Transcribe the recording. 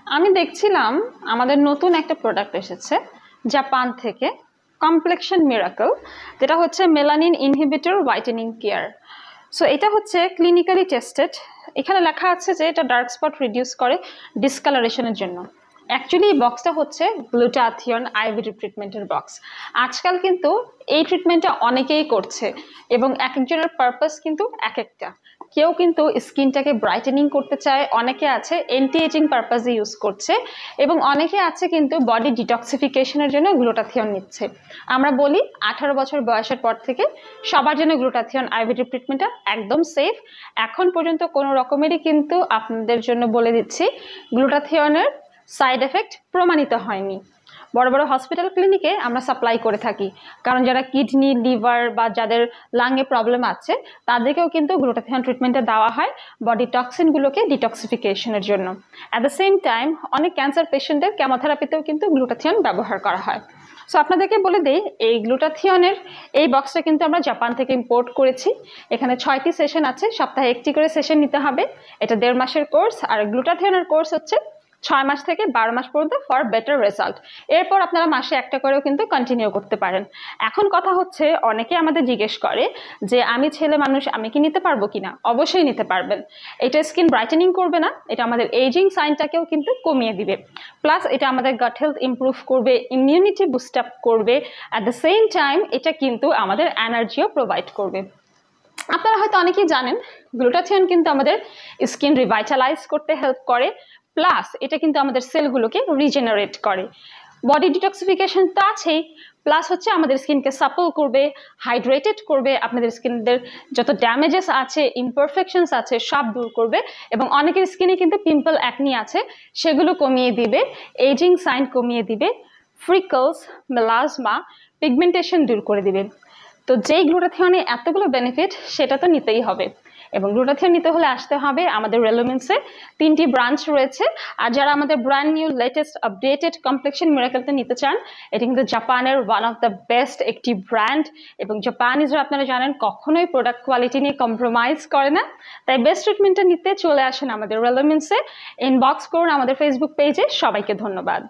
আমি দেখছিলাম আমাদের নতুন একটা প্রোডাক্ট এসেছে জাপান থেকে, কমপ্লেকশন মিরাকল, যেটা হচ্ছে melanin inhibitor whitening care. So এটা হচ্ছে ক্লিনিক্যালি টেস্টেড। এখানে লেখা আছে যে এটা ডার্ক স্পট রিডিউস করে ডিসকালারেশনের জন্য। অ্যাকচুয়ালি এই বক্সটা হচ্ছে গ্লুটাথিয়ন আইভিডি ট্রিটমেন্টের বক্স। আজকাল কিন্তু এই ট্রিটমেন্টটা অনেকেই করছে এবং এক একজনের পারপাস কিন্তু এক একটা। কেউ কিন্তু স্কিনটাকে ব্রাইটেনিং করতে চায়, অনেকে আছে অ্যান্টি এজিং পারপাসে ইউজ করছে, এবং অনেকে আছে কিন্তু বডি ডিটক্সিফিকেশনের জন্য গ্লুটাথিয়ন নিচ্ছে। আমরা বলি 18 বছর বয়সের পর থেকে সবার জন্য গ্লুটাথিয়ন আইভিডি ট্রিটমেন্টটা একদম সেফ। এখন পর্যন্ত কোনো রকমেরই কিন্তু আপনাদের জন্য বলে দিচ্ছি গ্লুটাথিয়নের সাইড এফেক্ট প্রমাণিত হয়নি। বড় বড় হসপিটাল ক্লিনিকে আমরা সাপ্লাই করে থাকি, কারণ যারা কিডনি, লিভার বা যাদের লাংয়ে প্রবলেম আছে তাদেরকেও কিন্তু গ্লুটাথিয়ন ট্রিটমেন্টে দেওয়া হয় বডি টক্সিনগুলোকে ডিটক্সিফিকেশনের জন্য। অ্যাট দ্য সেম টাইম অনেক ক্যান্সার পেশেন্টের কেমোথেরাপিতেও কিন্তু গ্লুটাথিয়ন ব্যবহার করা হয়। সো আপনাদেরকে বলে দিই, এই গ্লুটাথিয়নের এই বক্সটা কিন্তু আমরা জাপান থেকে ইম্পোর্ট করেছি। এখানে 6টি সেশন আছে, সপ্তাহে 1টি করে সেশন নিতে হবে। এটা 1.5 মাসের কোর্স, আর গ্লুটাথিয়নের কোর্স হচ্ছে 6 মাস থেকে 12 মাস পর্যন্ত ফর বেটার রেজাল্ট। এরপর আপনারা মাসে একটা করেও কিন্তু কন্টিনিউ করতে পারেন। এখন কথা হচ্ছে, অনেকে আমাদের জিজ্ঞেস করে যে আমি ছেলে মানুষ, আমি কি নিতে পারবো কিনা? অবশ্যই নিতে পারবেন। এটা স্কিন ব্রাইটেনিং করবে না, এটা আমাদের এজিং সাইনটাকেও কিন্তু কমিয়ে দিবে। প্লাস এটা আমাদের গাট হেলথ ইমপ্রুভ করবে, ইমিউনিটি বুস্ট আপ করবে। অ্যাট দ্য সেম টাইম এটা কিন্তু আমাদের এনার্জিও প্রোভাইড করবে। আপনারা হয়তো অনেকেই জানেন গ্লুটাথিয়ন কিন্তু আমাদের স্কিন রিভাইটালাইজ করতে হেল্প করে, প্লাস এটা কিন্তু আমাদের সেলগুলোকে রিজেনারেট করে। বডি ডিটক্সিফিকেশন তো আছেই, প্লাস হচ্ছে আমাদের স্কিনকে সাপল করবে, হাইড্রেটেড করবে, আপনাদের স্কিনের যত ড্যামেজেস আছে, ইমপারফেকশনস আছে সব দূর করবে, এবং অনেকের স্কিনে কিন্তু পিম্পল অ্যাকনি আছে সেগুলো কমিয়ে দিবে, এজিং সাইন কমিয়ে দিবে, ফ্রিকলস, মেলাজমা, পিগমেন্টেশন দূর করে দিবে। তো যেই গ্লুটাথিয়নে এতগুলো বেনিফিট, সেটা তো নিতেই হবে। এবং গ্লুটাথিয়ন নিতে হলে আসতে হবে আমাদের রেলোমেন্সে। 3টি ব্রাঞ্চ রয়েছে। আর যারা আমাদের brand new latest updated complexion মিরাকলটা নিতে চান, এটা কিন্তু জাপানের ওয়ান অফ দ্য বেস্ট একটি ব্র্যান্ড, এবং জাপানিজরা আপনারা জানেন কখনোই প্রোডাক্ট কোয়ালিটি নিয়ে কম্প্রোমাইজ করে না। তাই বেস্ট ট্রিটমেন্টটা নিতে চলে আসেন আমাদের রেলোমেন্সে, ইনবক্স করুন আমাদের ফেসবুক পেজে। সবাইকে ধন্যবাদ।